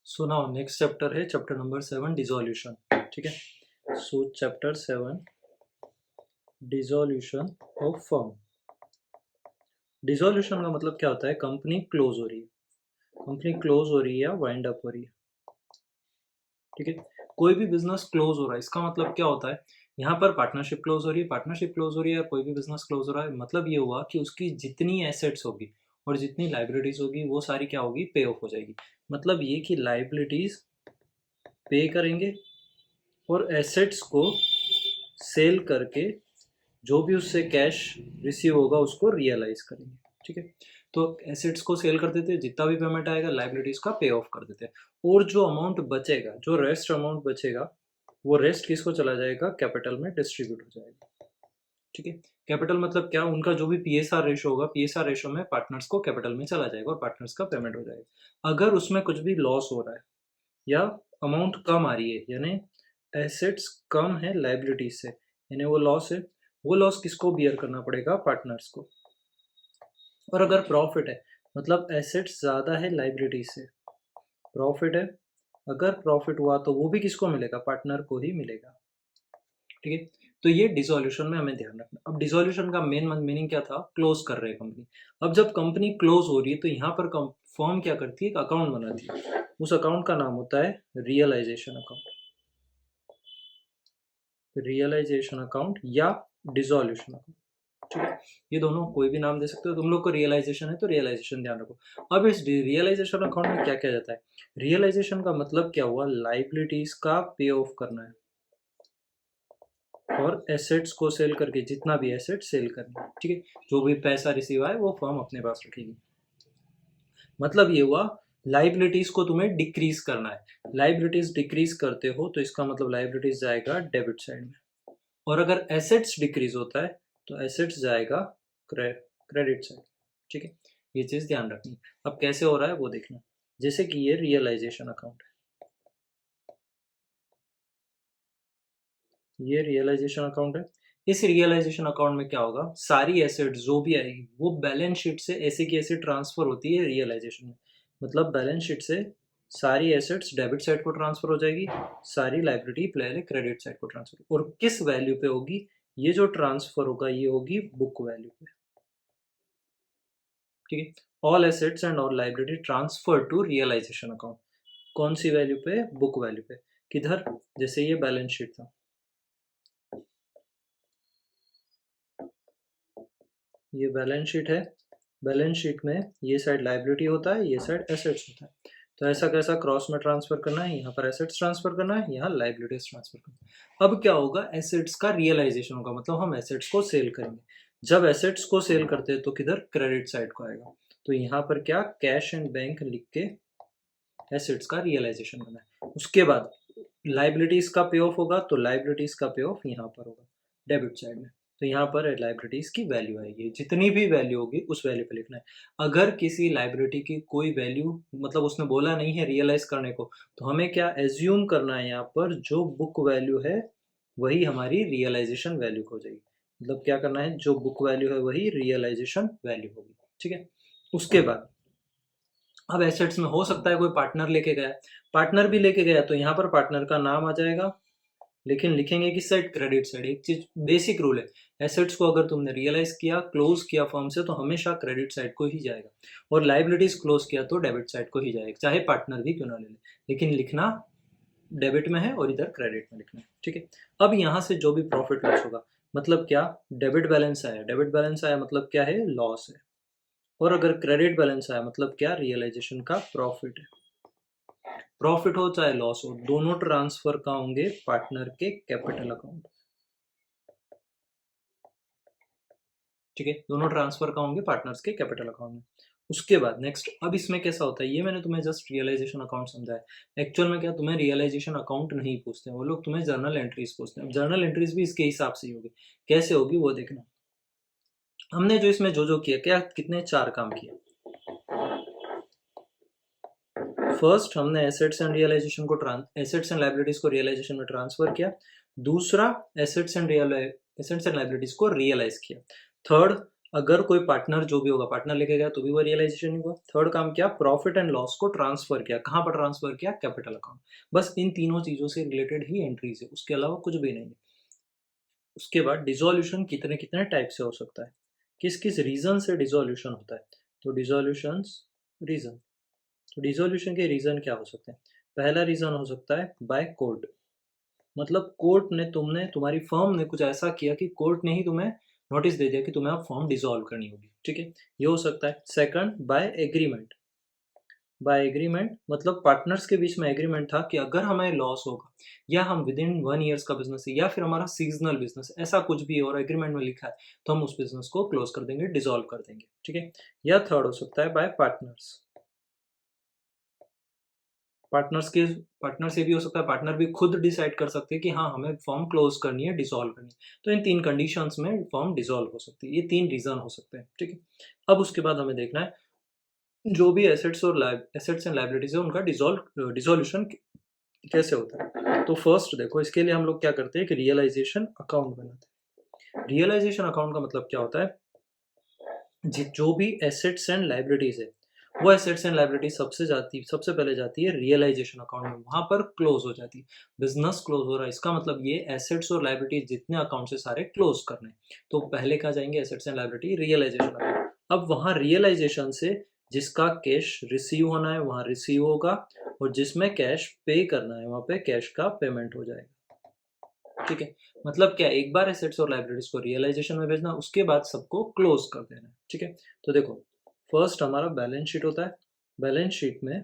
So now next chapter है chapter number 7 dissolution. ठीक है। सो chapter 7 dissolution of firm. Dissolution का मतलब क्या होता है? कंपनी क्लोज हो रही है, कंपनी क्लोज हो रही है या वाइंड अप हो रही है। ठीक है। कोई भी बिजनेस क्लोज हो रहा है इसका मतलब क्या होता है? यहाँ पर पार्टनरशिप क्लोज हो रही है, पार्टनरशिप क्लोज हो रही है, कोई भी बिजनेस क्लोज हो रहा है, मतलब ये हुआ कि उसकी जितनी एसेट्स होगी और जितनी लाइबिलिटीज होगी वो सारी क्या होगी? पे ऑफ हो जाएगी। मतलब ये कि लाइबिलिटीज पे करेंगे और एसेट्स को सेल करके जो भी उससे कैश रिसीव होगा उसको रियलाइज करेंगे। ठीक है। तो एसेट्स को सेल कर देते हैं, जितना भी पेमेंट आएगा लाइबिलिटीज का पे ऑफ कर देते हैं और जो अमाउंट बचेगा, जो रेस्ट अमाउंट बचेगा, वो रेस्ट किसको चला जाएगा? कैपिटल में डिस्ट्रीब्यूट हो जाएगा। ठीक है। कैपिटल मतलब क्या? उनका जो भी पीएसआर रेशो होगा, पीएसआर रेशो में पार्टनर्स को कैपिटल में चला जाएगा और पार्टनर्स का पेमेंट हो जाएगा। अगर उसमें कुछ भी लॉस हो रहा है या अमाउंट कम आ रही है, यानी एसेट्स कम है लाइबिलिटीज से, यानी वो लॉस है, वो लॉस किसको बियर करना पड़ेगा? पार्टनर्स को। और अगर प्रॉफिट है, मतलब एसेट्स ज़्यादा है लाइबिलिटीज से, प्रॉफिट है, अगर प्रॉफिट हुआ तो वो भी किसको मिलेगा? पार्टनर को ही मिलेगा। ठीक है। तो ये डिसोल्यूशन में हमें ध्यान रखना। अब डिसोल्यूशन का मेन मीनिंग क्या था? क्लोज कर रहे हैं कंपनी। अब जब कंपनी क्लोज हो रही है तो यहाँ पर फर्म क्या करती है? एक अकाउंट बनाती है। उस अकाउंट का नाम होता है रियलाइजेशन अकाउंट, रियलाइजेशन अकाउंट या डिसोल्यूशन अकाउंट। ठीक है। ये दोनों कोई भी नाम दे सकते हो। तुम लोग को रियलाइजेशन है तो रियलाइजेशन ध्यान रखो। अब इस रियलाइजेशन अकाउंट में क्या क्या जाता है? रियलाइजेशन का मतलब क्या हुआ? लाइबिलिटीज का पे ऑफ करना है और एसेट्स को सेल करके, जितना भी एसेट सेल करना है। ठीक है। जो भी पैसा रिसीव आए वो फर्म अपने पास रखेगी। मतलब ये हुआ लाइबिलिटीज को तुम्हें डिक्रीज करना है। लाइबिलिटीज डिक्रीज करते हो तो इसका मतलब लाइबिलिटीज जाएगा डेबिट साइड में, और अगर एसेट्स डिक्रीज होता है तो एसेट्स जाएगा क्रेडिट साइड। ठीक है। ये चीज ध्यान रखनी। अब कैसे हो रहा है वो देखना। जैसे कि ये रियलाइजेशन अकाउंट है, ये रियलाइजेशन अकाउंट है। इस रियलाइजेशन अकाउंट में क्या होगा? सारी एसेट जो भी आएगी वो बैलेंस शीट से ऐसे की ऐसे ट्रांसफर होती है रियलाइजेशन में। मतलब बैलेंस शीट से सारी एसेट्स डेबिट साइड को ट्रांसफर हो जाएगी, सारी लाइबिलिटी पहले क्रेडिट साइड को ट्रांसफर। और किस वैल्यू पे होगी ये जो ट्रांसफर होगा? ये होगी बुक वैल्यू पे। ठीक है। All assets and all liability transfer to realisation account. कौन सी वैल्यू पे? बुक वैल्यू पे। किधर? जैसे ये बैलेंस शीट था, ये बैलेंस शीट है। बैलेंस शीट में ये साइड लाइबिलिटी होता है, ये साइड एसेट्स होता है। तो ऐसा कैसा क्रॉस में ट्रांसफर करना है? यहाँ पर एसेट्स ट्रांसफर करना है, यहाँ लाइबिलिटीज ट्रांसफर करना है। अब क्या होगा? एसेट्स का रियलाइजेशन होगा, मतलब हम एसेट्स को सेल करेंगे। जब एसेट्स को सेल करते हैं तो किधर? क्रेडिट साइड को आएगा। तो यहाँ पर क्या? कैश एंड बैंक लिख के एसेट्स का रियलाइजेशन करना है। उसके बाद लाइबिलिटीज का पे ऑफ होगा तो लाइबिलिटीज का पे ऑफ यहाँ पर होगा डेबिट साइड में। तो यहाँ पर लाइबिलिटीज की वैल्यू आएगी, जितनी भी वैल्यू होगी उस वैल्यू पे लिखना है। अगर किसी लाइबिलिटी की कोई वैल्यू, मतलब उसने बोला नहीं है रियलाइज करने को, तो हमें क्या एज्यूम करना है? यहाँ पर जो बुक वैल्यू है वही हमारी रियलाइजेशन वैल्यू हो जाएगी। मतलब क्या करना है? जो बुक वैल्यू है वही रियलाइजेशन वैल्यू होगी। ठीक है। उसके बाद अब एसेट्स में हो सकता है कोई पार्टनर लेके गया, पार्टनर भी लेके गया तो यहाँ पर पार्टनर का नाम आ जाएगा, लेकिन लिखेंगे किस साइड? Credit side. एक चीज बेसिक रूल है, एसेट्स को अगर तुमने रियलाइज किया, क्लोज किया फर्म से, तो हमेशा क्रेडिट साइड को ही जाएगा, और लाइबिलिटीज क्लोज किया तो डेबिट साइड को ही जाएगा, चाहे पार्टनर भी क्यों ना ले ले, लेकिन लिखना डेबिट में है और इधर क्रेडिट में लिखना है। ठीक है। अब यहाँ से जो भी प्रॉफिट लॉस होगा, मतलब क्या? डेबिट बैलेंस आया, डेबिट बैलेंस आया मतलब क्या है? लॉस है। और अगर क्रेडिट बैलेंस आया मतलब क्या? रियलाइजेशन का प्रॉफिट है। प्रॉफिट हो चाहे लॉस हो, दोनों ट्रांसफर कहाँ होंगे? पार्टनर के कैपिटल अकाउंट। ठीक है। दोनों ट्रांसफर कहाँ होंगे? पार्टनर्स के कैपिटल अकाउंट में। उसके बाद नेक्स्ट, अब इसमें कैसा होता है? ये मैंने तुम्हें जस्ट रियलाइजेशन अकाउंट समझाया। एक्चुअल में क्या तुम्हें रियलाइजेशन अकाउंट नहीं पूछते हैं वो लोग, तुम्हें जर्नल एंट्रीज पूछते हैं। अब जर्नल एंट्रीज भी इसके हिसाब से ही होगी। कैसे होगी वो देखना। हमने जो इसमें जो जो किया, क्या कितने? 4 काम किए। फर्स्ट, हमने एसेट्स एंड रियलाइजेशन को एसेट्स एंड लाइबिलिटीज को रियलाइजेशन में ट्रांसफर किया। दूसरा, एसेट्स एंड लाइबिलिटीज को रियलाइज किया। थर्ड, अगर कोई पार्टनर जो भी होगा पार्टनर लेके गया तो भी वो रियलाइजेशन नहीं हुआ। थर्ड काम किया, प्रॉफिट एंड लॉस को ट्रांसफर किया। कहाँ पर ट्रांसफर किया? Capital account. बस इन तीनों चीजों से रिलेटेड ही एंट्रीज है, उसके अलावा कुछ भी नहीं है। उसके बाद डिसोल्यूशन कितने कितने टाइप से हो सकता है, किस किस रीजन से डिसोल्यूशन होता है। तो डिसोल्यूशन रीजन, तो डिसोल्यूशन के रीजन क्या हो सकते हैं? पहला रीजन हो सकता है बाय कोर्ट, मतलब कोर्ट ने तुम्हारी फर्म ने कुछ ऐसा किया कि कोर्ट ने ही तुम्हें नोटिस दे दिया कि तुम्हें अब फर्म डिसॉल्व करनी होगी, ठीक है, ये हो सकता है। Second by agreement, by agreement मतलब पार्टनर्स के बीच में एग्रीमेंट था कि अगर हमें लॉस होगा या हम विद इन 1 ईयर्स का बिजनेस है या फिर हमारा सीजनल बिजनेस ऐसा कुछ भी है और एग्रीमेंट में लिखा है तो हम उस बिजनेस को क्लोज कर देंगे, डिसॉल्व कर देंगे, ठीक है। या थर्ड हो सकता है बाय पार्टनर्स, पार्टनर से भी हो सकता है, पार्टनर भी खुद डिसाइड कर सकते हैं कि हाँ हमें फॉर्म क्लोज करनी है, डिसॉल्व करनी है। तो इन तीन कंडीशंस में फॉर्म डिसॉल्व हो सकती है, ये तीन रीजन हो सकते हैं, ठीक है। अब उसके बाद हमें देखना है जो भी एसेट्स एंड लाइबिलिटीज है उनका डिसोल्यूशन कैसे होता है। तो फर्स्ट देखो, इसके लिए हम लोग क्या करते हैं कि रियलाइजेशन अकाउंट बनाते हैं। रियलाइजेशन अकाउंट का मतलब क्या होता है, जो भी एसेट्स एंड लाइबिलिटीज है वो एसेट्स एंड लाइबिलिटीज सबसे पहले जाती है रियलाइजेशन अकाउंट में, वहां पर क्लोज हो जाती है। बिजनेस क्लोज हो रहा है इसका मतलब ये एसेट्स और लाइबिलिटीज जितने अकाउंट से सारे क्लोज करने हैं। तो पहले कहा जाएंगे assets and liability realisation account. अब वहां रियलाइजेशन से जिसका कैश रिसीव होना है वहां रिसीव होगा, और जिसमें कैश पे करना है वहां पे कैश का पेमेंट हो जाएगा, ठीक है। मतलब क्या, एक बार एसेट्स और लाइबिलिटीज को रियलाइजेशन में भेजना, उसके बाद सबको क्लोज कर देना है, ठीक है। तो देखो फर्स्ट हमारा बैलेंस शीट होता है, बैलेंस शीट में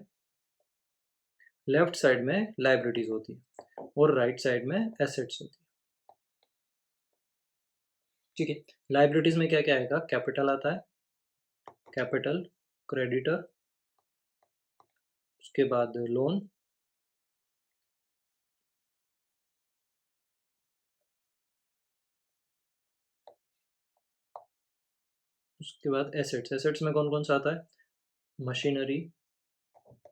लेफ्ट साइड में लाइबिलिटीज होती है और राइट साइड में एसेट्स होती है, ठीक है। लाइबिलिटीज में क्या क्या आएगा, कैपिटल आता है, कैपिटल, क्रेडिटर, उसके बाद लोन, उसके बाद एसेट्स। एसेट्स में कौन कौन सा आता है, machinery,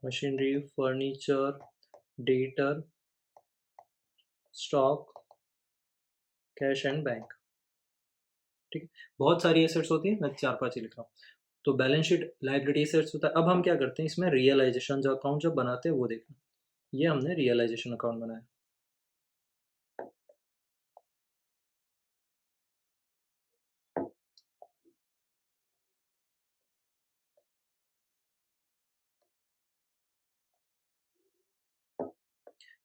machinery, furniture, debtor, stock, cash and bank, ठीक है। बहुत सारी एसेट्स होती है, मैं 4-5 ही लिख रहा हूँ। तो बैलेंस शीट लाइबिलिटी एसेट्स होता है। अब हम क्या करते हैं इसमें, रियलाइजेशन जो अकाउंट जब बनाते हैं वो देखना, ये हमने रियलाइजेशन अकाउंट बनाया।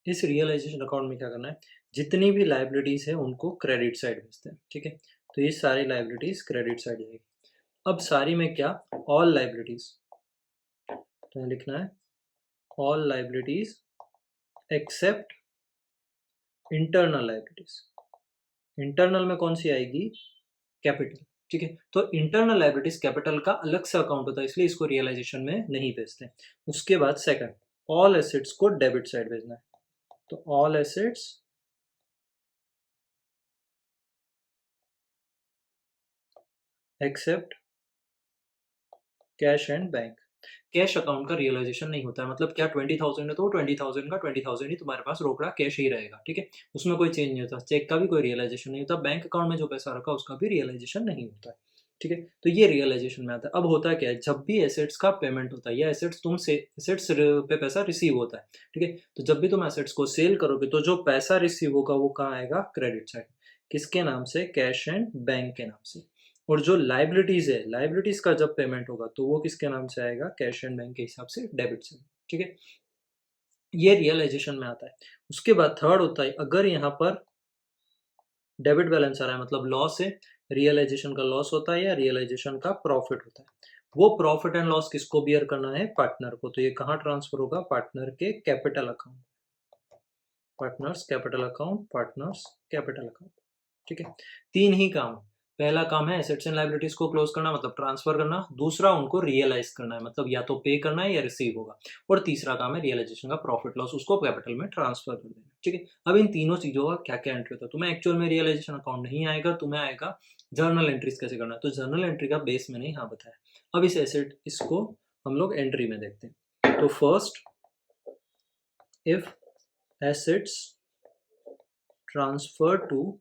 इस रियलाइजेशन अकाउंट में क्या करना है, जितनी भी लाइबिलिटीज है उनको क्रेडिट साइड भेजते हैं, ठीक है। तो ये सारी लाइबिलिटीज क्रेडिट साइड जाएगी। अब सारी में क्या, ऑल लाइबिलिटीज, तो यहाँ लिखना है all liabilities except internal liabilities. Internal में कौन सी आएगी, कैपिटल, ठीक है। तो इंटरनल लाइबिलिटीज कैपिटल का अलग से अकाउंट होता है, इसलिए इसको रियलाइजेशन में नहीं भेजते। उसके बाद सेकंड, ऑल एसेट्स को डेबिट साइड भेजना है। तो all assets except cash and bank. Cash account का रियलाइजेशन नहीं होता है, मतलब क्या 20,000 है तो 20,000 का 20,000 ही तुम्हारे पास रोकड़ा कैश ही रहेगा, ठीक है। उसमें कोई चेंज नहीं होता, चेक का भी कोई रियलाइजेशन नहीं होता, बैंक अकाउंट में जो पैसा रखा उसका भी रियलाइजेशन नहीं होता है, ठीक है। तो ये रियलाइजेशन में आता है। अब होता है क्या है, जब भी एसेट्स का पेमेंट होता है या एसेट्स तुमसे एसेट्स पे पैसा रिसीव होता है, ठीक है, तो जब भी तुम एसेट्स को सेल करोगे तो जो पैसा रिसीव होगा वो कहाँ आएगा, क्रेडिट साइड, किसके नाम से, कैश एंड बैंक के नाम से। और जो लाइबिलिटीज है, लाइबिलिटीज का जब पेमेंट होगा तो वो किसके नाम से आएगा, कैश एंड बैंक के हिसाब से, डेबिट से, ठीक है। ये रियलाइजेशन में आता है। उसके बाद थर्ड होता है, अगर यहाँ पर डेबिट बैलेंस आ रहा है मतलब लॉस है, रियलाइजेशन का लॉस होता है या रियलाइजेशन का प्रॉफिट होता है, वो प्रॉफिट एंड लॉस किसको बियर करना है, पार्टनर को। तो ये कहाँ ट्रांसफर होगा, पार्टनर के capital account, partners capital account, partners capital account, ठीक है। तीन ही काम, पहला काम है एसेट्स एंड लाइबिलिटीज को क्लोज करना मतलब ट्रांसफर करना, दूसरा उनको रियलाइज करना है मतलब या तो पे करना है या रिसीव होगा, और तीसरा काम है रियलाइजेशन का प्रॉफिट लॉस उसको कैपिटल में ट्रांसफर कर देना, ठीक है। अब इन तीनों चीजों का क्या क्या एंट्री होता है, तुम्हें एक्चुअल में रियलाइजेशन अकाउंट नहीं आएगा, तुम्हें आएगा जर्नल एंट्रीज कैसे करना है। तो जर्नल एंट्री का बेस मैंने यहाँ बताया। अब इस एसेट इसको हम लोग एंट्री में देखते हैं। तो first, if assets transfer to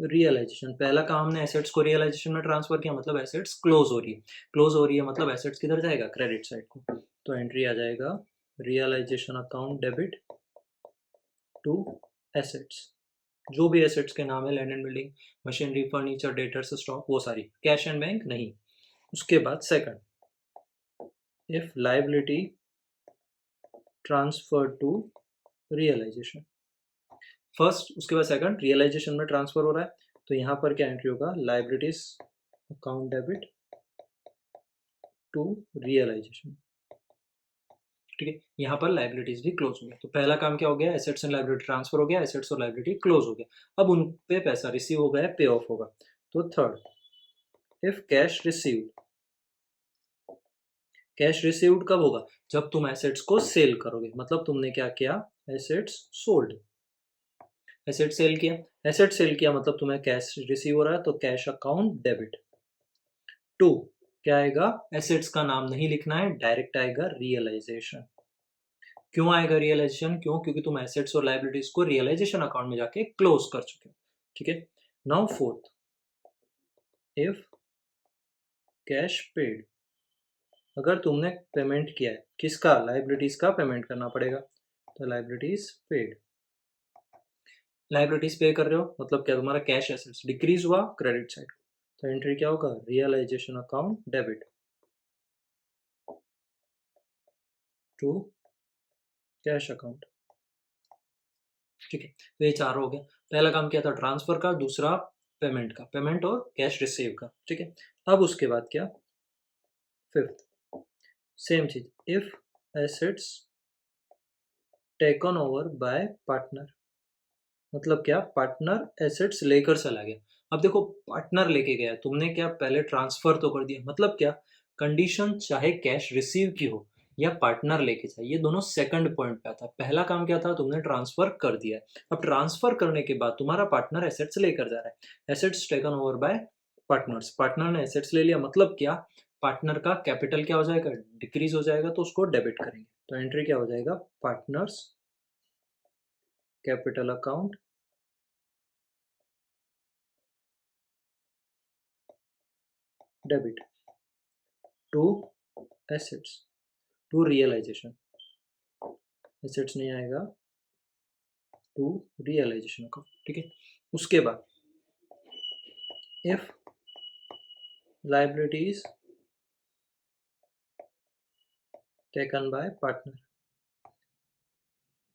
realisation, पहला काम हमने एसेट्स को रियलाइजेशन में ट्रांसफर किया, मतलब एसेट्स क्लोज हो रही है, क्लोज हो रही है मतलब एसेट्स किधर जाएगा, क्रेडिट साइड को। तो एंट्री आ जाएगा realisation account debit to assets, जो भी एसेट्स के नाम है, land and building, machinery, furniture, debtors, stock, वो सारी, कैश एंड बैंक नहीं। उसके बाद second, if liability transfer to realisation, first उसके बाद सेकंड रियलाइजेशन में ट्रांसफर हो रहा है, तो यहाँ पर क्या एंट्री होगा, liabilities account debit to realisation, ठीक है। यहाँ पर लायबिलिटीज भी क्लोज हो गया, तो पहला काम क्या हो गया, एसेट्स एंड लायबिलिटी ट्रांसफर हो गया, एसेट्स और लायबिलिटी क्लोज हो गया, अब उन पे पैसा रिसीव हो गया, पे ऑफ होगा। तो third, if cash received, cash received कब होगा, जब तुम एसेट्स को सेल करोगे, मतलब तुमने क्या किया, एसेट्स सोल्ड, एसेट सेल किया, एसेट सेल किया मतलब तुम्हें कैश रिसीव हो रहा है, तो कैश अकाउंट डेबिट टू, क्या आएगा, एसेट्स का नाम नहीं लिखना है, डायरेक्ट आएगा रियलाइजेशन। क्यों आएगा रियलाइजेशन, क्यों, क्योंकि तुम एसेट्स और लायबिलिटीज को रियलाइजेशन अकाउंट में जाके क्लोज कर चुके हो, ठीक है। Now fourth, if cash paid, अगर तुमने पेमेंट किया है, किसका, लायबिलिटीज का पेमेंट करना पड़ेगा, तो लायबिलिटीज पेड, लायबिलिटीज पे कर रहे हो मतलब क्या, तुम्हारा कैश एसेट्स डिक्रीज हुआ क्रेडिट साइड, तो एंट्री क्या होगा, realisation account debit to cash account, ठीक है। तो ये चार हो गया, पहला काम किया था ट्रांसफर का, दूसरा पेमेंट का, पेमेंट और कैश रिसीव का, ठीक है। अब उसके बाद क्या, फिफ्थ, सेम चीज, if assets taken over by partner, मतलब क्या, पार्टनर एसेट्स लेकर चला गया, अब देखो पार्टनर लेके गया, तुमने क्या पहले ट्रांसफर तो कर दिया, मतलब क्या, कंडीशन चाहे कैश रिसीव की हो या पार्टनर लेके जाए, ये दोनों सेकंड पॉइंट पे आता है, पहला काम क्या था, तुमने ट्रांसफर कर दिया है, अब ट्रांसफर करने के बाद तुम्हारा पार्टनर एसेट्स लेकर जा रहा है, assets taken over by partners, partner ने एसेट्स ले लिया, मतलब क्या, पार्टनर का कैपिटल क्या हो जाएगा, डिक्रीज हो जाएगा, तो उसको डेबिट करेंगे, तो एंट्री क्या हो जाएगा, partners capital account debit to assets to realisation, assets नहीं आएगा, टू रियलाइजेशन अकाउंट, ठीक है। उसके बाद if liabilities taken by partner,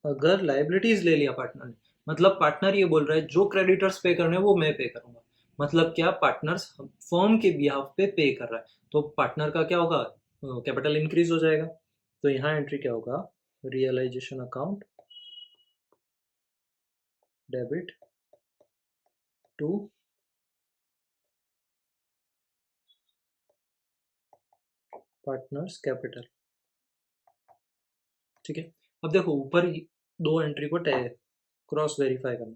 अगर लायबिलिटीज ले लिया पार्टनर ने, मतलब पार्टनर ये बोल रहा है जो क्रेडिटर्स पे करने हैं वो मैं पे करूंगा, मतलब क्या, पार्टनर्स फर्म के बिहाफ पे कर रहा है, तो पार्टनर का क्या होगा, कैपिटल इंक्रीज हो जाएगा, तो यहाँ एंट्री क्या होगा, realisation account debit to partners capital, ठीक है। अब देखो ऊपर दो एंट्री को क्रॉस वेरीफाई करना,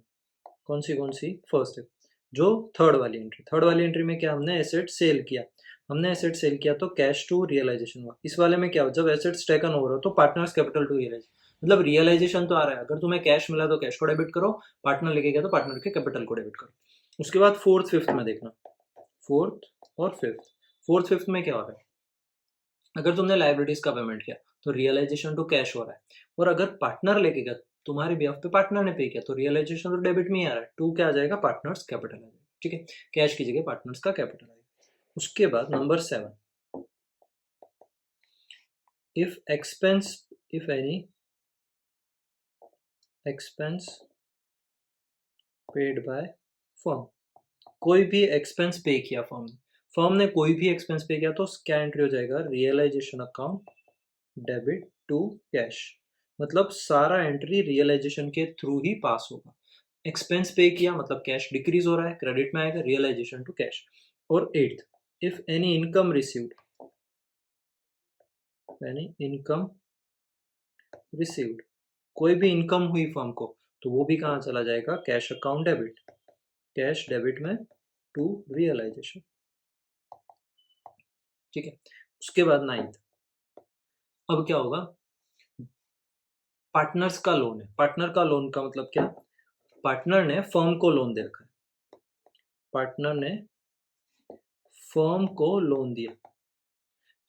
कौन सी, फर्स्ट है जो थर्ड वाली एंट्री, थर्ड वाली एंट्री में क्या, हमने एसेट सेल किया, हमने एसेट सेल किया तो कैश टू रियलाइजेशन हुआ, इस वाले में क्या हो, जब एसेट्स टेकन ओवर हो तो पार्टनर्स कैपिटल टू रियलाइज, मतलब रियलाइजेशन तो आ रहा है, अगर तुम्हें कैश मिला तो कैश को डेबिट करो, पार्टनर लेके गया तो पार्टनर के कैपिटल को डेबिट करो। उसके बाद फोर्थ फिफ्थ में देखना, फोर्थ और फिफ्थ, फोर्थ फिफ्थ में क्या हो रहा है, अगर तुमने लाइबिलिटीज का पेमेंट किया तो रियलाइजेशन टू कैश हो रहा है, और अगर पार्टनर लेके गया, तुम्हारे बिहाफ पे पार्टनर ने पे किया, तो रियलाइजेशन तो डेबिट में ही आ रहा है, टू क्या आ जाएगा, पार्टनर्स कैपिटल आ जाएगा, ठीक है, कैश की जगह पार्टनर्स का कैपिटल आएगा। उसके बाद number 7, if expense, if any expense paid by firm, कोई भी एक्सपेंस पे किया फर्म ने कोई भी एक्सपेंस पे किया, तो क्या एंट्री हो जाएगा, realisation account debit to cash, मतलब सारा एंट्री रियलाइजेशन के थ्रू ही पास होगा, एक्सपेंस पे किया मतलब कैश डिक्रीज हो रहा है, क्रेडिट में आएगा, रियलाइजेशन टू कैश। और eighth, if any income received, any income received, कोई भी इनकम हुई फर्म को, तो वो भी कहाँ चला जाएगा, cash account debit, cash debit में टू रियलाइजेशन, ठीक है। उसके बाद 9th, अब क्या होगा, पार्टनर्स का लोन है, पार्टनर का लोन का मतलब क्या, पार्टनर ने फर्म को लोन दे रखा है, पार्टनर ने फर्म को लोन दिया,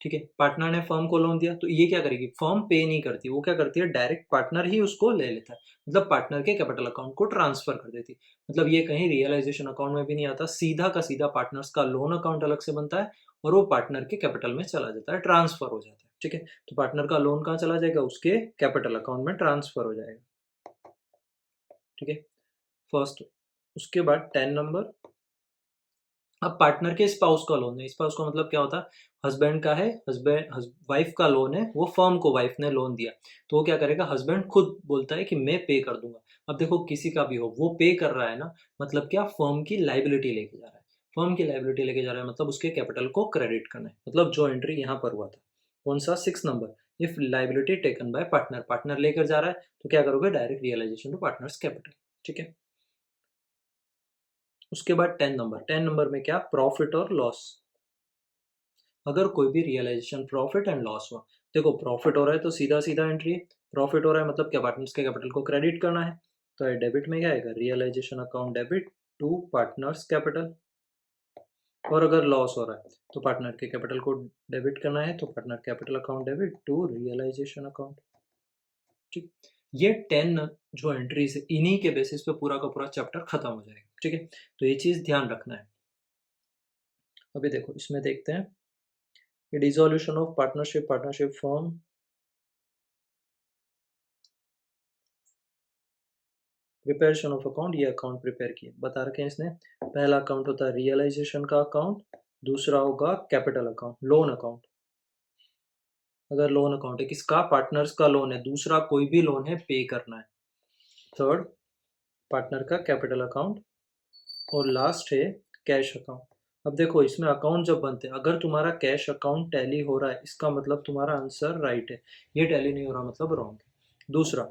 ठीक है, पार्टनर ने फर्म को लोन दिया, तो ये क्या करेगी, फर्म पे नहीं करती, वो क्या करती है, डायरेक्ट पार्टनर ही उसको ले लेता है, मतलब पार्टनर के कैपिटल अकाउंट को ट्रांसफर कर देती है। मतलब ये कहीं रियलाइजेशन अकाउंट में भी नहीं आता, सीधा का सीधा पार्टनर्स का लोन अकाउंट अलग से बनता है और वो पार्टनर के कैपिटल में चला जाता है, ट्रांसफर हो जाता है, ठीक है। तो पार्टनर का लोन कहाँ चला जाएगा, उसके कैपिटल अकाउंट में ट्रांसफर हो जाएगा, ठीक है, फर्स्ट। उसके बाद 10 नंबर, अब पार्टनर के स्पाउस का लोन है, स्पाउस का मतलब क्या होता है, हस्बैंड का है, हस्बैंड वाइफ का लोन है, वो फर्म को वाइफ ने लोन दिया, तो वो क्या करेगा, हस्बैंड खुद बोलता है कि मैं पे कर दूंगा। अब देखो किसी का भी हो, वो पे कर रहा है ना, मतलब क्या, फर्म की लाइबिलिटी लेके जा रहा है, फर्म की लाइबिलिटी लेके जा रहा है, मतलब उसके कैपिटल को क्रेडिट करना है, मतलब जो एंट्री यहाँ पर हुआ था, कौन सा, 6 number, if liability taken by partner, partner लेकर जा रहा है, तो क्या करोगे, direct realisation to partners capital, ठीक है। उसके बाद 10 नंबर, 10 नंबर में क्या, प्रॉफिट और लॉस, अगर कोई भी रियलाइजेशन प्रॉफिट एंड लॉस हुआ, देखो प्रॉफिट हो रहा है तो सीधा सीधा एंट्री है, प्रॉफिट हो रहा है मतलब क्या, पार्टनर्स के कैपिटल को क्रेडिट करना है, तो ये डेबिट में क्या आएगा, realisation account debit to partners capital. और अगर लॉस हो रहा है तो पार्टनर के कैपिटल को डेबिट करना है, तो partner capital account debit to realisation account, ठीक। ये 10 जो एंट्रीज है, इन्हीं के बेसिस पे पूरा का पूरा चैप्टर खत्म हो जाएगा, ठीक है, तो ये चीज ध्यान रखना है। अभी देखो इसमें देखते हैं, dissolution of partnership, partnership form, preparation of account, ये अकाउंट प्रिपेयर किए, बता रखे हैं इसने, पहला अकाउंट होता है रियलाइजेशन का अकाउंट, दूसरा होगा कैपिटल अकाउंट, लोन अकाउंट, अगर लोन अकाउंट है किसका, पार्टनर्स का लोन है, दूसरा कोई भी लोन है पे करना है, थर्ड पार्टनर का कैपिटल अकाउंट, और लास्ट है कैश अकाउंट। अब देखो इसमें अकाउंट जब बनते हैं, अगर तुम्हारा कैश अकाउंट टैली हो रहा है, इसका मतलब तुम्हारा आंसर राइट है, ये टैली नहीं हो रहा मतलब रॉन्ग है। दूसरा,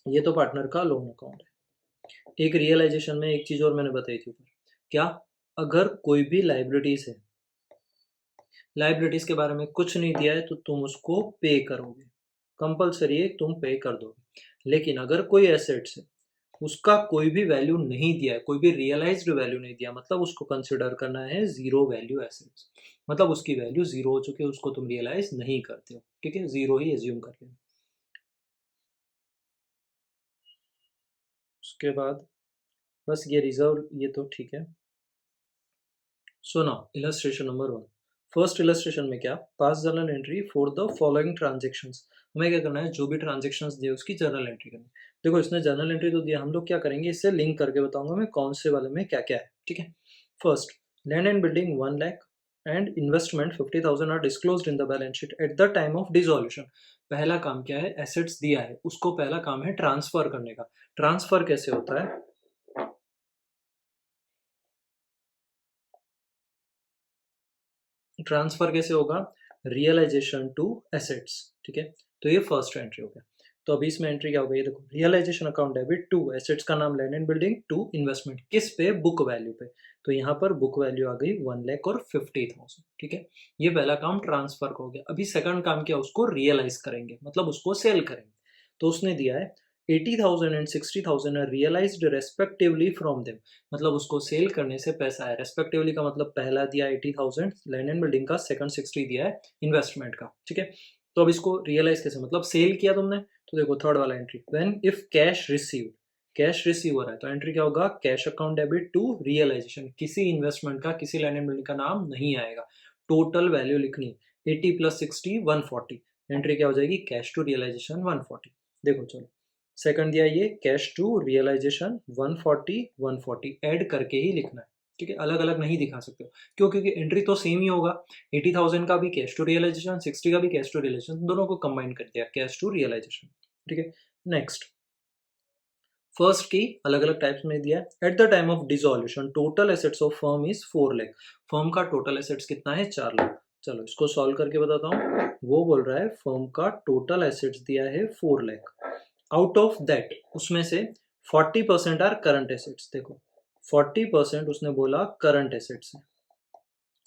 ये तो पार्टनर का लोन अकाउंट है। एक रियलाइजेशन में एक चीज और मैंने बताई थी ऊपर, क्या, अगर कोई भी लाइबिलिटीज है, लाइबिलिटीज के बारे में कुछ नहीं दिया है तो तुम उसको पे करोगे, कंपलसरी है तुम पे कर दोगे। लेकिन अगर कोई एसेट्स है, उसका कोई भी वैल्यू नहीं दिया है, कोई भी रियलाइज्ड वैल्यू नहीं दिया, मतलब उसको कंसिडर करना है जीरो वैल्यू एसेट्स, मतलब उसकी वैल्यू जीरो हो चुकी है, उसको तुम रियलाइज नहीं करते हो, ठीक है, जीरो ही एज्यूम कर लेना। उसके बाद बस ये रिजर्व, ये तो ठीक है। So now illustration number 1, first illustration में क्या, पास journal entry for the following transactions, हमें क्या करना है, जो भी ट्रांजेक्शंस दिए उसकी जर्नल एंट्री करनी है। देखो इसने जर्नल एंट्री तो दिया, हम लोग क्या करेंगे, इससे लिंक करके बताऊंगा मैं कौन से वाले में क्या क्या है, ठीक है। First, land and building 1 lakh and investment 50,000 are disclosed in the balance sheet at the time of dissolution. पहला काम क्या है, एसेट्स दिया है, उसको पहला काम है ट्रांसफर करने का। ट्रांसफर कैसे होता है, ट्रांसफर कैसे होगा, रियलाइजेशन टू एसेट्स, ठीक है। तो ये फर्स्ट एंट्री हो गया। तो अभी इसमें एंट्री क्या हो गई, देखो realisation account debit to assets का नाम land and building, to investment, किस पे, बुक वैल्यू पे, तो यहाँ पर बुक वैल्यू आ गई 1 लाख और 50,000, ठीक है। ये पहला काम ट्रांसफर का हो गया। अभी सेकंड काम क्या, उसको रियलाइज करेंगे, मतलब उसको सेल करेंगे। तो उसने दिया है 80,000 and 60,000 are realised respectively from them, मतलब उसको सेल करने से पैसा है, रेस्पेक्टिवली का मतलब पहला दिया 80,000 लैंड एंड बिल्डिंग का, सेकंड 60 दिया है इन्वेस्टमेंट का, ठीक है। तो अब इसको रियलाइज कैसे, मतलब सेल किया तुमने, तो देखो थर्ड वाला entry, when if cash received, cash receive हो रहा है तो एंट्री क्या होगा, cash account debit to realisation, किसी इन्वेस्टमेंट का, किसी लैंड एंड बिल्डिंग का नाम नहीं आएगा, टोटल वैल्यू लिखनी, 80 प्लस 60 140, एंट्री क्या हो जाएगी, कैश टू रियलाइजेशन 140। देखो चलो, सेकंड दिया ये कैश टू रियलाइजेशन 140 140 ऐड करके ही लिखना है, ठीक है, अलग अलग नहीं दिखा सकते हो, क्यों, क्योंकि एंट्री तो सेम ही होगा, 80,000 का भी कैश टू रियलाइजेशन, 60 का भी कैश टू रियलाइजेशन, दोनों को कंबाइन कर दिया कैश टू रियलाइजेशन, ठीक है। नेक्स्ट, फर्स्ट की अलग अलग टाइप्स में दिया है, at the time of dissolution total assets of firm is 4 lakh, firm का टोटल एसेट्स कितना है, 4 लाख। चलो इसको सॉल्व करके बताता हूँ, वो बोल रहा है फर्म का टोटल एसेट्स दिया है 4 लाख, आउट ऑफ दैट उसमें से 40% आर करंट एसेट्स, देखो 40% उसने बोला करंट एसेट्स है,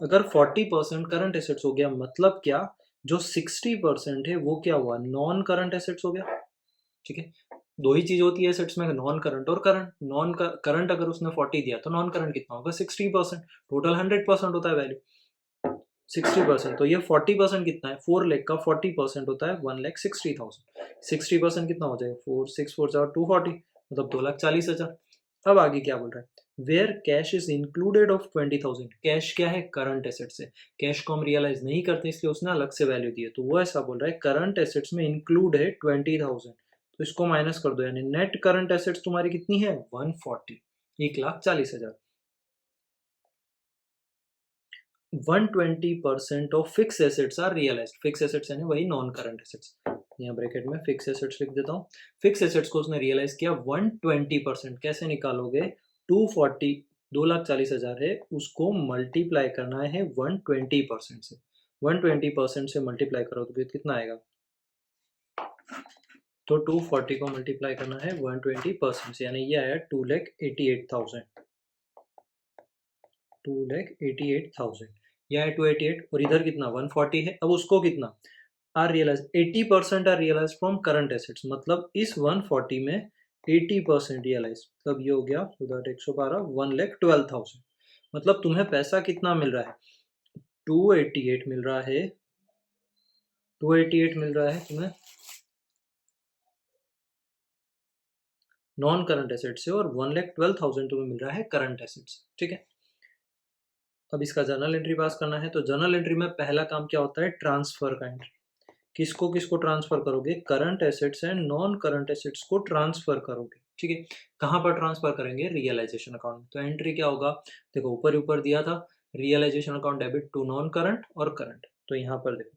अगर 40% करंट एसेट्स हो गया मतलब क्या, जो 60% है वो क्या हुआ, नॉन करंट एसेट्स हो गया, ठीक है। दो ही चीज होती है एसेट्स में, नॉन करंट और करंट। नॉन करंट अगर उसने 40 दिया तो नॉन करंट कितना होगा 60%, टोटल 100% होता है वैल्यू 60%। तो ये 40% कितना है, 4 लाख का 40% होता है 1,60,000। 60% कितना हो जाएगा, 4 6 4 240, मतलब 2,40,000। अब आगे क्या बोल रहा है, where cash is included of 20,000। Cash क्या है, करंट एसेट्स है। कैश को हम रियलाइज नहीं करते इसलिए उसने अलग से वैल्यू दी है, तो वो ऐसा बोल रहा है करंट एसेट्स में इंक्लूड है 20,000, तो इसको माइनस कर दो, यानी नेट करंट एसेट्स तुम्हारी कितनी है 140, 1,40,000। 120% of fix assets are realised. Fix assets यानी वही नॉन करंट एसेट्स, यहाँ ब्रैकेट में फिक्स एसेट्स लिख देता हूँ। फिक्स एसेट्स को उसने रियलाइज किया 120%। कैसे निकालोगे, 240 2,40,000 है, उसको मल्टीप्लाई करना है 120% से। 120% से मल्टीप्लाई करो तो कितना आएगा, तो 240 को मल्टीप्लाई करना है 120% से, यानी ये आया 2,88,000। 2,88,000 या 288, और इधर कितना 140 है। अब उसको कितना are realise, 80% are realise from current assets, मतलब इस 140 में 80% रियलाइज, मतलब ये हो गया 112 1,12,000। मतलब तुम्हें पैसा कितना मिल रहा है, 288 मिल रहा है, 288 मिल रहा है तुम्हें नॉन करंट एसेट से, और 1,12,000 तुम्हें मिल रहा है करंट एसेट से। ठीक है, अब इसका जर्नल एंट्री पास करना है। तो जर्नल एंट्री में पहला काम क्या होता है, ट्रांसफर का एंट्री। किसको किसको ट्रांसफर करोगे, current assets and non current assets को ट्रांसफर करोगे। ठीक है, कहाँ पर ट्रांसफर करेंगे, रियलाइजेशन अकाउंट। तो एंट्री क्या होगा, देखो ऊपर ऊपर दिया था realisation account debit to non current और करंट, तो यहाँ पर देखो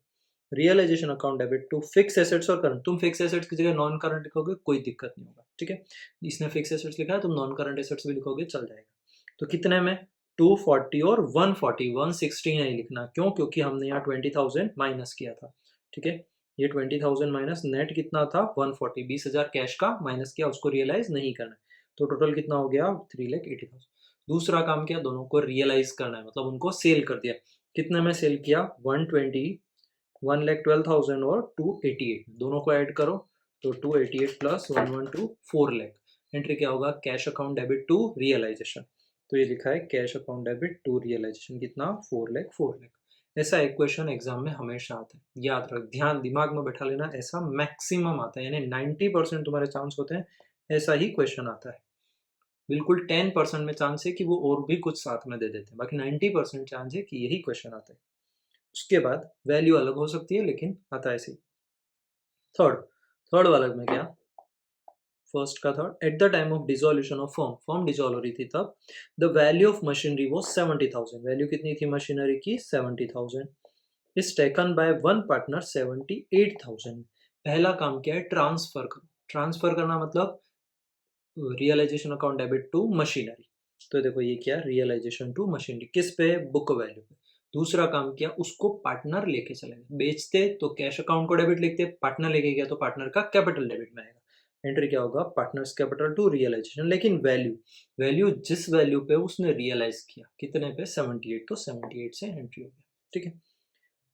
realisation account debit to fix assets और करंट। तुम फिक्स एसेट्स की जगह नॉन करंट लिखोगे कोई दिक्कत नहीं होगा। ठीक है, इसने फिक्स एसेट्स लिखा है, तुम नॉन करंट एसेट्स भी लिखोगे चल जाएगा। तो कितने में 240 और 140, 160 नहीं लिखना, क्यों, क्योंकि हमने यहाँ 20,000 माइनस किया था। ठीक है, ये 20,000 माइनस नेट कितना था 140, 20,000 कैश का माइनस किया, उसको रियलाइज नहीं करना है, तो टोटल कितना हो गया 3,80,000। दूसरा काम किया, दोनों को रियलाइज करना है, मतलब उनको सेल कर दिया। कितने में सेल किया, 120, 1,12,000 और 288, दोनों को ऐड करो तो 288 प्लस 112 4 लाख। एंट्री क्या होगा, cash account debit to realisation. तो ये लिखा है cash account debit to realisation, कितना 4 लाख 4 लाख। ऐसा एक क्वेश्चन एग्जाम में हमेशा आता है, याद रख, ध्यान दिमाग में बैठा लेना, ऐसा मैक्सिमम आता है, यानी 90% तुम्हारे चांस होते हैं ऐसा ही क्वेश्चन आता है। बिल्कुल 10% में चांस है कि वो और भी कुछ साथ में दे देते हैं, बाकी 90% चांस है कि यही क्वेश्चन आता है। उसके बाद वैल्यू अलग हो सकती है, लेकिन आता है ऐसे। थर्ड वाला में क्या, फर्स्ट का third, eight the time of dissolution of firm dissolve हो रही थी तब, द वैल्यू ऑफ मशीनरी वो 70,000। वैल्यू कितनी थी मशीनरी की 70,000, is taken by one partner 78,000। पहला काम क्या है, ट्रांसफर करो। ट्रांसफर करना मतलब realisation account debit to machinery. तो देखो ये क्या, रियलाइजेशन टू मशीनरी, किस पे, बुक वैल्यू पे। दूसरा काम किया, उसको पार्टनर लेके चले गए, बेचते तो कैश अकाउंट को डेबिट लिखते, पार्टनर लेके गया तो पार्टनर का कैपिटल डेबिट में आएगा। एंट्री क्या होगा, पार्टनर्स कैपिटल टू रियलाइजेशन, लेकिन वैल्यू जिस वैल्यू पे उसने रियलाइज किया, कितने पे 78, तो 78 से एंट्री हो गया। ठीक है,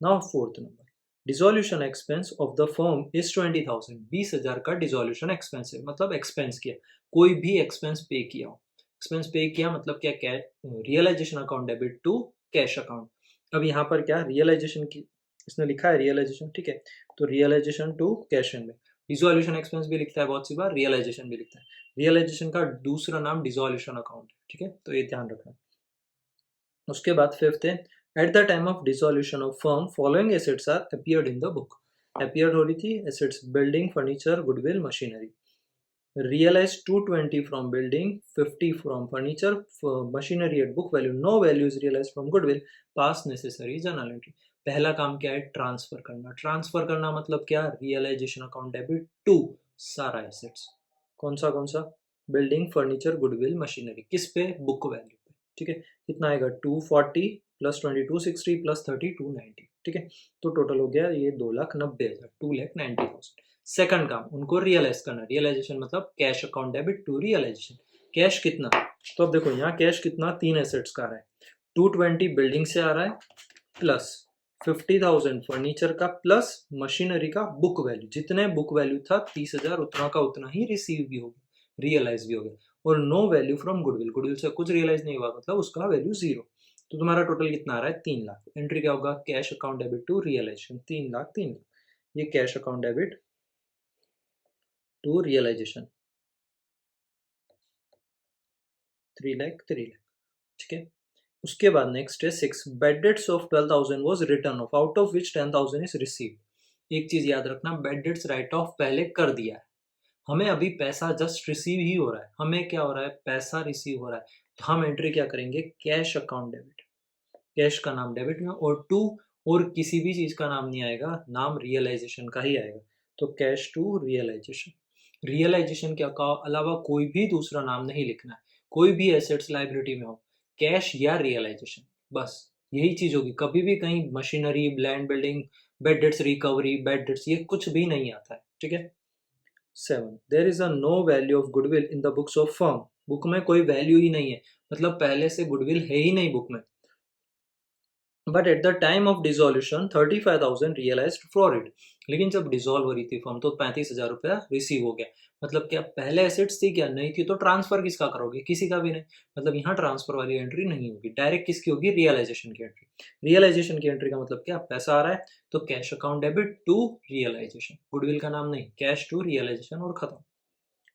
now fourth number, dissolution expense of the firm is 20,000। 20,000 का डिसोल्यूशन एक्सपेंस है, मतलब एक्सपेंस किया, कोई भी एक्सपेंस पे किया हो। एक्सपेंस पे किया मतलब क्या, realisation account debit to cash account. अब यहाँ पर क्या, रियलाइजेशन की इसने लिखा है रियलाइजेशन, ठीक है, तो रियलाइजेशन टू कैश एंड में डिसोल्यूशन एक्सपेंस भी लिखता है बहुत सी बार, रियलाइजेशन भी लिखता है। रियलाइजेशन का दूसरा नाम डिसोल्यूशन अकाउंट है। ठीक है, तो ये ध्यान रखना। उसके बाद फिफ्थ है, at the time of dissolution of firm following assets are appeared in the book. Appeared हो रही थी assets, building, furniture, goodwill, machinery. Realize 220 from building, 50 from furniture, machinery at book value, no value is realized from goodwill, pass necessary journal entry। पहला काम क्या है, transfer करना। Transfer करना मतलब क्या, रियलाइजेशन अकाउंट डेबिट टू सारा एसेट्स, कौन सा, बिल्डिंग, फर्नीचर, गुडविल, मशीनरी, किस पे, बुक वैल्यू पे। ठीक है, कितना आएगा 240 प्लस 2260 प्लस 30 290। ठीक है, तो टोटल हो गया ये 2,90,000, 2,90,000। सेकंड काम, उनको रियलाइज करना। रियलाइजेशन मतलब cash account debit to realisation. Cash कितना, तो अब देखो यहाँ कैश कितना, तीन एसेट्स का आ रहा है, 220 बिल्डिंग से आ रहा है, प्लस 50,000 फर्नीचर का प्लस मशीनरी का बुक वैल्यू, जितने बुक वैल्यू था 30,000 उतना का उतना ही रिसीव भी हो गया, रियलाइज भी हो गया। और no value from goodwill, goodwill से कुछ रियलाइज नहीं हुआ, मतलब उसका वैल्यू 0। तो तुम्हारा टोटल कितना आ रहा है 3 लाख। एंट्री क्या होगा, cash account debit to realisation, 3 lakh 3 lakh, ये cash account debit to realisation 3 lakh 3 lakh, ठीक है। उसके बाद नेक्स्ट है 6, bad debts of 12,000 was written off, out of which 10,000 is received. एक चीज याद रखना, बेड डेट्स राइट ऑफ पहले कर दिया है, हमें अभी पैसा जस्ट रिसीव ही हो रहा है, हमें क्या हो रहा है, पैसा रिसीव हो रहा है। तो हम एंट्री क्या करेंगे, कैश अकाउंट डेबिट, कैश का नाम डेबिट में, और टू, और किसी भी चीज का नाम नहीं आएगा, नाम रियलाइजेशन का ही आएगा। तो कैश टू रियलाइजेशन, रियलाइजेशन के अलावा कोई भी दूसरा नाम नहीं लिखना है, कोई भी एसेट्स लाइबिलिटी में हो, कैश या रियलाइजेशन, बस यही चीज होगी। कभी भी कहीं machinery, land building, bad debts recovery, bad debts, ये कुछ भी नहीं आता है, ठीक है। 7, there is a no value of goodwill in the books of firm, book में कोई वैल्यू ही नहीं है, मतलब पहले से गुडविल है ही नहीं बुक में। But at the time of dissolution 35,000 realised for it, लेकिन जब डिसॉल्व हो रही थी फर्म तो 35,000 रुपया रिसीव हो गया। मतलब क्या पहले एसेट्स थी क्या, नहीं थी, तो ट्रांसफर किसका करोगे, किसी का भी नहीं, मतलब यहाँ ट्रांसफर वाली एंट्री नहीं होगी, डायरेक्ट किसकी होगी, रियलाइजेशन की एंट्री। रियलाइजेशन की एंट्री का मतलब क्या, पैसा आ रहा है तो cash account debit to realisation, goodwill का नाम नहीं, कैश टू रियलाइजेशन और खत्म।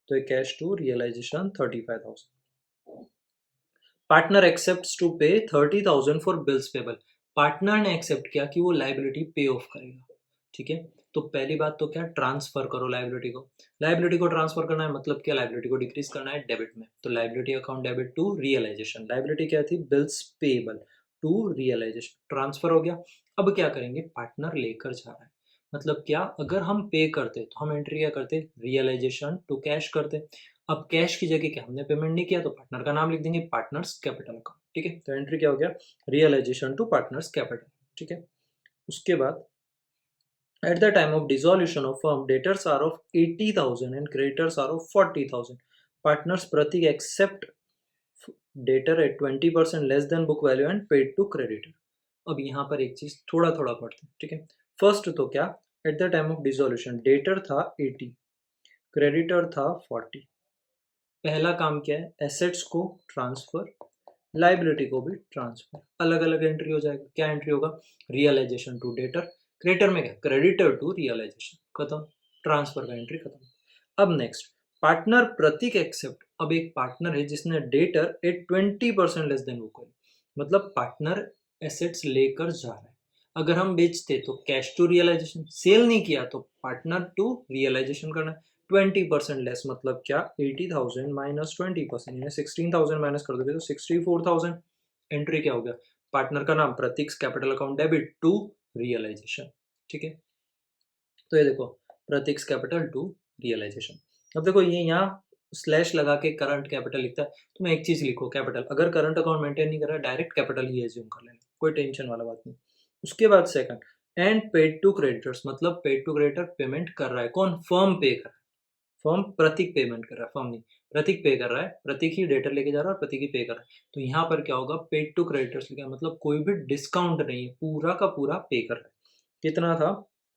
तो cash to realisation 35,000। Partner accepts to pay 30,000 for bills payable, partner ने एक्सेप्ट किया कि वो लाइबिलिटी पे ऑफ करेगा, ठीक है। तो पहली बात तो क्या, ट्रांसफर करो लाइबिलिटी को, लाइबिलिटी को ट्रांसफर करना है, मतलब क्या, लाइबिलिटी को डिक्रीज करना है डेबिट में, तो liability account debit to realisation, liability क्या थी, bills payable to realisation, transfer हो गया। अब क्या करेंगे, पार्टनर लेकर जा रहा है, मतलब क्या, अगर हम पे करते तो हम एंट्री क्या करते, रियलाइजेशन टू कैश करते। अब कैश की जगह क्या, हमने पेमेंट नहीं किया तो पार्टनर का नाम लिख देंगे, पार्टनर्स कैपिटल अकाउंट, ठीक है। तो एंट्री क्या हो गया, रियलाइजेशन टू पार्टनर्स कैपिटल, ठीक है। उसके बाद at the time of dissolution of firm, debtors are of 80,000 and creditors are of 40,000, partners Prateek accept debtor at 20% less than book value and paid to creditor. अब यहाँ पर एक चीज थोड़ा थोड़ा पढ़ते हैं, ठीक है। फर्स्ट तो क्या, eight the time of dissolution debtor था 80, क्रेडिटर था 40। पहला काम क्या है, एसेट्स को ट्रांसफर, लाइबिलिटी को भी ट्रांसफर, अलग अलग एंट्री हो जाएगा। क्या एंट्री होगा, रियलाइजेशन टू डेटर, क्रेडिटर में क्या, क्रेडिटर टू रियलाइजेशन, खत्म, ट्रांसफर का एंट्री खत्म। अब नेक्स्ट, पार्टनर प्रतीक एक्सेप्ट, अब एक पार्टनर है जिसने debtor at 20% less than book value, मतलब पार्टनर एसेट्स लेकर जा रहा है। अगर हम बेचते तो कैश टू रियलाइजेशन, सेल नहीं किया तो पार्टनर टू रियलाइजेशन करना है। 20% लेस मतलब क्या, 80,000 माइनस 20%, यानी 16,000 माइनस कर दोगे तो 64,000। एंट्री क्या हो गया, पार्टनर का नाम Pratik capital account debit to realisation, ठीक है। तो ये देखो, प्रतीक कैपिटल टू रियलाइजेशन। अब देखो ये यहाँ स्लैश लगा के करंट कैपिटल लिखता है, तुम एक चीज लिखो कैपिटल, अगर करंट अकाउंट मेंटेन नहीं कर रहा है डायरेक्ट कैपिटल ही एज्यूम कर लेना, कोई टेंशन वाला बात नहीं। उसके बाद second, and paid to creditors, मतलब पेड टू क्रेडिटर पेमेंट कर रहा है, कौन, फर्म पे कर रहा है, फर्म प्रतीक पेमेंट कर रहा है, फर्म नहीं, प्रतीक पे कर रहा है, प्रतीक ही डेटर लेके जा रहा है और प्रतीक ही पे कर रहा है। तो यहाँ पर क्या होगा, पेड टू क्रेडिटर्स लिखा है, मतलब कोई भी डिस्काउंट नहीं है, पूरा का पूरा पे कर रहा है। कितना था,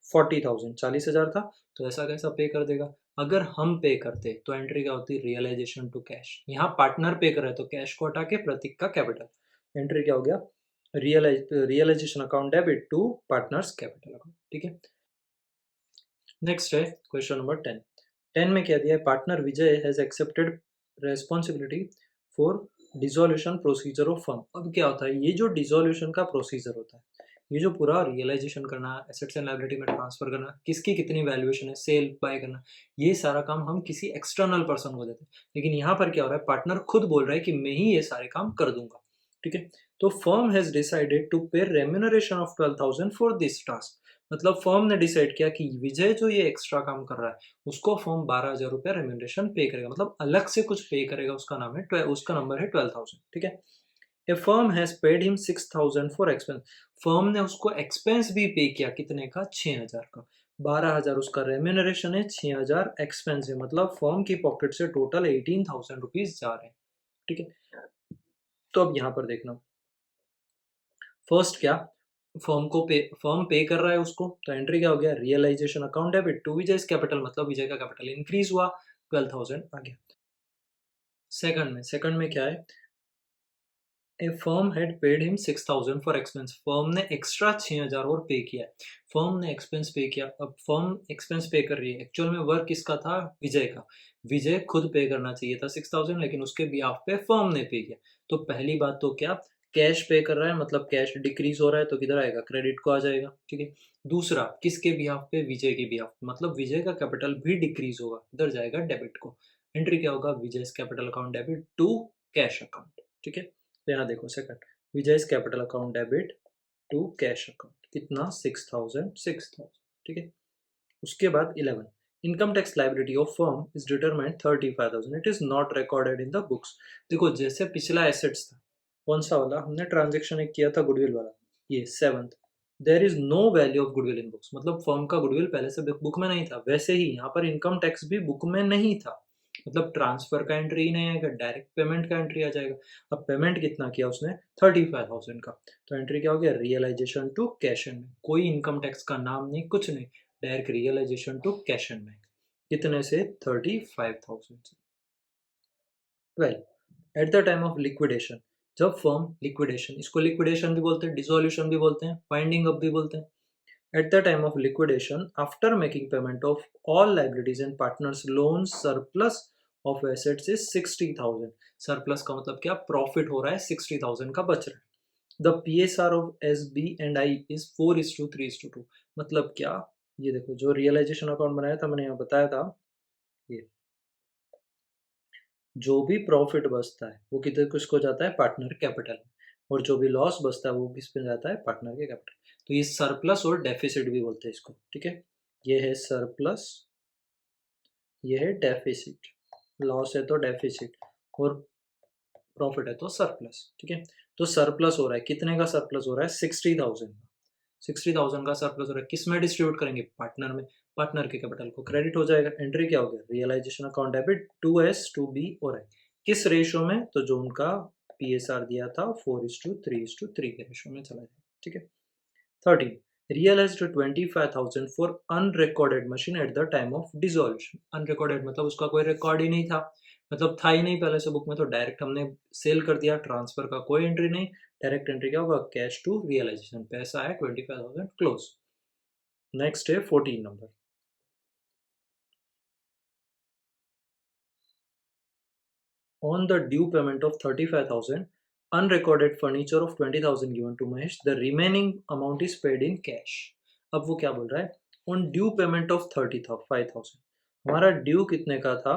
40,000, 40,000 था, तो ऐसा कैसा पे कर देगा। अगर हम पे करते तो एंट्री क्या होती, रियलाइजेशन टू कैश, यहाँ पार्टनर पे कर रहा है तो कैश को हटा के प्रतीक का कैपिटल, एंट्री क्या हो गया, realisation account debit to partners capital account, ठीक है। नेक्स्ट है क्वेश्चन नंबर 10। 10 में क्या दिया है, partner Vijay has accepted responsibility for dissolution procedure of firm. अब क्या होता है, ये जो डिसोल्यूशन का प्रोसीजर होता है, ये जो पूरा रियलाइजेशन करना, एसेट्स एंड लायबिलिटी में ट्रांसफर करना, किसकी कितनी वैल्यूएशन है, सेल बाय करना, ये सारा काम हम किसी एक्सटर्नल पर्सन को देते हैं। लेकिन यहाँ पर क्या हो रहा है, पार्टनर खुद बोल रहा है कि मैं ही ये सारे काम कर दूंगा, ठीक है। तो फर्म हैज डिसाइडेड टू पे remuneration of 12,000 for this task, मतलब फर्म ने डिसाइड किया कि विजय जो ये एक्स्ट्रा काम कर रहा है उसको फर्म 12,000 रुपया रेम्यूनरेशन पे करेगा, मतलब अलग से कुछ पे करेगा, उसका नाम है उसका नंबर है 12,000, ठीक है। A firm has paid him 6,000 for expense, firm ने उसको एक्सपेंस भी पे किया, कितने का, 6,000 का, 12,000 उसका रेम्यूनरेशन है, 6,000 एक्सपेंस है, मतलब फर्म की पॉकेट से टोटल 18,000 रुपीज जा रहे हैं, ठीक है। तो अब यहाँ पर देखना, फर्स्ट क्या, फर्म पे कर रहा है उसको, तो एंट्री क्या हो गया, realisation account debit to Vijay capital, मतलब विजय का कैपिटल इंक्रीज हुआ, 12,000 आ गया। सेकंड में क्या है, a firm had paid him 6,000 for expense, firm ने एक्स्ट्रा 6,000 और पे किया, फर्म ने एक्सपेंस पे किया। अब फर्म एक्सपेंस पे कर रही है, एक्चुअल में वर्क किसका था, विजय का, विजय खुद पे करना चाहिए था 6,000, लेकिन उसके बिहाफ पे फर्म ने पे किया। तो पहली बात तो क्या, कैश पे कर रहा है, मतलब कैश डिक्रीज हो रहा है, तो किधर आएगा, क्रेडिट को आ जाएगा, ठीक है। दूसरा, किसके बिहाफ पे, विजय के बिहाफ, मतलब विजय का कैपिटल भी डिक्रीज होगा, इधर जाएगा डेबिट को। एंट्री क्या होगा, Vijay capital account debit to cash account, ठीक है। तो यहाँ देखो second, Vijay's capital account debit to cash account, कितना, 6,000, ठीक है। उसके बाद 11, income tax liability of firm is determined 35,000, it is not recorded in the books. देखो जैसे पिछला एसेट्स था, कौन सा वाला हमने ट्रांजेक्शन एक किया था, गुडविल वाला, ये 7th, there is no value of goodwill in books, मतलब फर्म का गुडविल पहले से बुक में नहीं था। वैसे ही यहाँ पर इनकम टैक्स भी बुक में नहीं था, मतलब ट्रांसफर का एंट्री ही नहीं आएगा, डायरेक्ट पेमेंट का एंट्री आ जाएगा। अब पेमेंट कितना किया उसने, 35,000 का, तो एंट्री क्या हो गया, realisation to cash and bank, कोई इनकम टैक्स का नाम नहीं, कुछ नहीं, direct realisation to cash and bank, कितने से, 35,000 से। 12, at the time of liquidation, जब फर्म लिक्विडेशन, इसको लिक्विडेशन भी बोलते हैं, डिसोल्यूशन भी बोलते हैं, वाइंडिंग अप भी बोलते हैं। At the time of liquidation, after making payment of all liabilities and partners loans, surplus of assets is 60,000. Surplus का मतलब क्या, प्रॉफिट हो रहा है, 60,000 का बच रहा है। The PSR of SB and I is 4:3:2, मतलब क्या, ये देखो जो रियलाइजेशन अकाउंट बनाया था मैंने यहाँ बताया था, ये जो भी प्रॉफिट बचता है वो किधर किसको जाता है, पार्टनर कैपिटल में, और जो भी लॉस बचता है वो किस पे जाता है, पार्टनर के कैपिटल। तो ये सरप्लस और डेफिसिट भी बोलते हैं इसको, ठीक है। ये है सरप्लस, ये है डेफिसिट, लॉस है तो डेफिसिट, और प्रॉफिट है तो सरप्लस, ठीक है। तो सरप्लस हो रहा है, कितने का सरप्लस हो रहा है, 60,000 का, 60,000 का सरप्लस हो रहा है, किस में डिस्ट्रीब्यूट करेंगे, पार्टनर में, पार्टनर के कैपिटल को क्रेडिट हो जाएगा। एंट्री क्या हो गया, realisation account debit 2S 2B और आई, किस रेशियो में, तो जो उनका PSR दिया था 4:3:3 के रेशियो में चला जाएगा, ठीक है। 13, realized 25,000 for unrecorded machine at the time of dissolution। unrecorded मतलब उसका कोई रिकॉर्ड ही नहीं था, मतलब था ही नहीं पहले से बुक में, तो डायरेक्ट हमने सेल कर दिया, ट्रांसफर का कोई एंट्री नहीं, डायरेक्ट एंट्री क्या होगा, कैश टू रियलाइजेशन, पैसा है 25,000 क्लोज। नेक्स्ट है 14 number, on the due payment of 35,000, unrecorded furniture of 20,000 given to Mahesh, the remaining amount is paid in cash। अब वो क्या बोल रहा है, on due payment of 35,000, हमारा ड्यू कितने का था,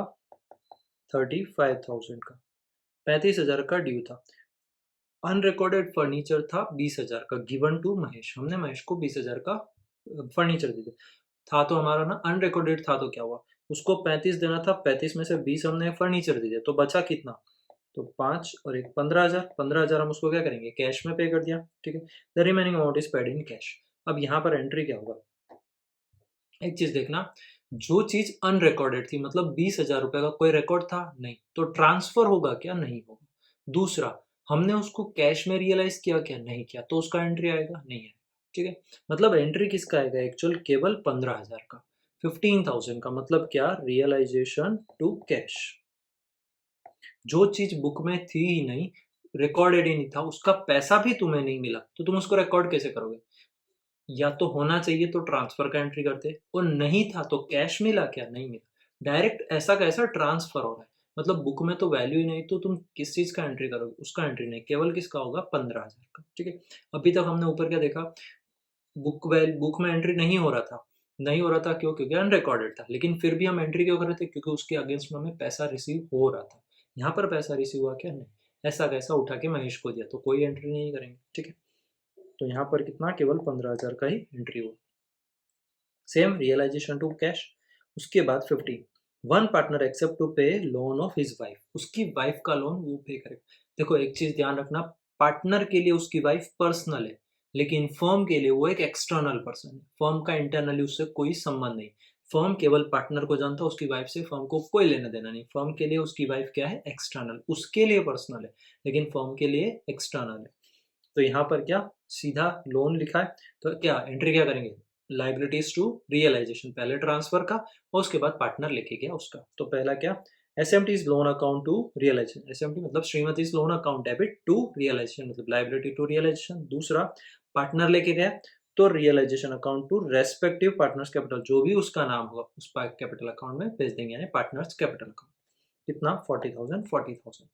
35,000 का, 35,000 का ड्यू था। अनरिकॉर्डेड फर्नीचर था 20,000 का, गिवन टू महेश, हमने महेश को 20,000 का फर्नीचर दे दिया था, तो हमारा ना अनरिकॉर्डेड था, तो क्या हुआ, उसको 35 देना था, 35 में से 20 हमने फर्नीचर दे दिया, तो बचा कितना, तो 5 और एक 15,000, 15,000 हम उसको क्या करेंगे, कैश में पे कर दिया, ठीक है। The remaining amount is paid in cash. अब यहाँ पर एंट्री क्या होगा, एक चीज देखना, जो चीज अनरिकॉर्डेड थी, मतलब 20,000 रुपए का कोई रिकॉर्ड था नहीं, तो ट्रांसफर होगा क्या, नहीं होगा। दूसरा, हमने उसको कैश में रियलाइज किया क्या, नहीं किया, तो उसका एंट्री आएगा, नहीं आएगा, ठीक है। मतलब एंट्री किसका आएगा, एक्चुअल केवल 15,000 का, 15,000 का मतलब क्या, रियलाइजेशन टू कैश। जो चीज बुक में थी ही नहीं, रिकॉर्डेड ही नहीं था, उसका पैसा भी तुम्हें नहीं मिला, तो तुम उसको रिकॉर्ड कैसे करोगे, या तो होना चाहिए तो ट्रांसफर का एंट्री करते, और नहीं था तो कैश मिला क्या, नहीं मिला, डायरेक्ट ऐसा कैसा ट्रांसफर हो रहा है, मतलब बुक में तो वैल्यू ही नहीं, तो तुम किस चीज का एंट्री करोगे, उसका एंट्री नहीं, केवल किसका होगा, 15,000 का, ठीक है। अभी तक हमने ऊपर क्या देखा, बुक में एंट्री नहीं हो रहा था, नहीं हो रहा था क्यों, क्योंकि अनरिकॉर्डेड था, लेकिन फिर भी हम एंट्री क्यों कर रहे थे, क्योंकि उसके अगेंस्ट में हमें पैसा रिसीव हो रहा था। यहाँ पर पैसा रिसीव हुआ क्या, नहीं, ऐसा कैसा उठा के महेश को दिया, तो कोई एंट्री नहीं करेंगे, ठीक है। तो यहाँ पर कितना, केवल 15,000 का ही एंट्री हुआ। Same realisation to cash. उसके बाद 15, one partner accept to pay loan of his wife, उसकी वाइफ का लोन वो पे करेगा। देखो एक चीज ध्यान रखना, पार्टनर के लिए उसकी वाइफ पर्सनल है, लेकिन फर्म के लिए वो एक एक्सटर्नल पर्सन है, फर्म का इंटरनली उससे कोई संबंध नहीं। फर्म केवल पार्टनर को जानता है, उसकी वाइफ से फर्म को कोई लेना देना नहीं, फर्म के लिए उसकी वाइफ क्या है, एक्सटर्नल, उसके लिए पर्सनल है, लेकिन फर्म के लिए एक्सटर्नल है। तो यहाँ पर क्या सीधा लोन लिखा है, तो क्या एंट्री क्या करेंगे, लाइबिलिटीज टू रियलाइजेशन, पहले ट्रांसफर का और उसके बाद पार्टनर लेके गया उसका। तो पहला क्या, SMT's loan account to realisation, SMT मतलब Shrimati's loan account debit to realisation मतलब लाइबिलिटी टू रियलाइजेशन। दूसरा पार्टनर लेके गया तो realisation account to respective partners capital, जो भी उसका नाम होगा उस कैपिटल अकाउंट में भेज देंगे, यानी पार्टनर्स कैपिटल अकाउंट। कितना, 40,000 40,000।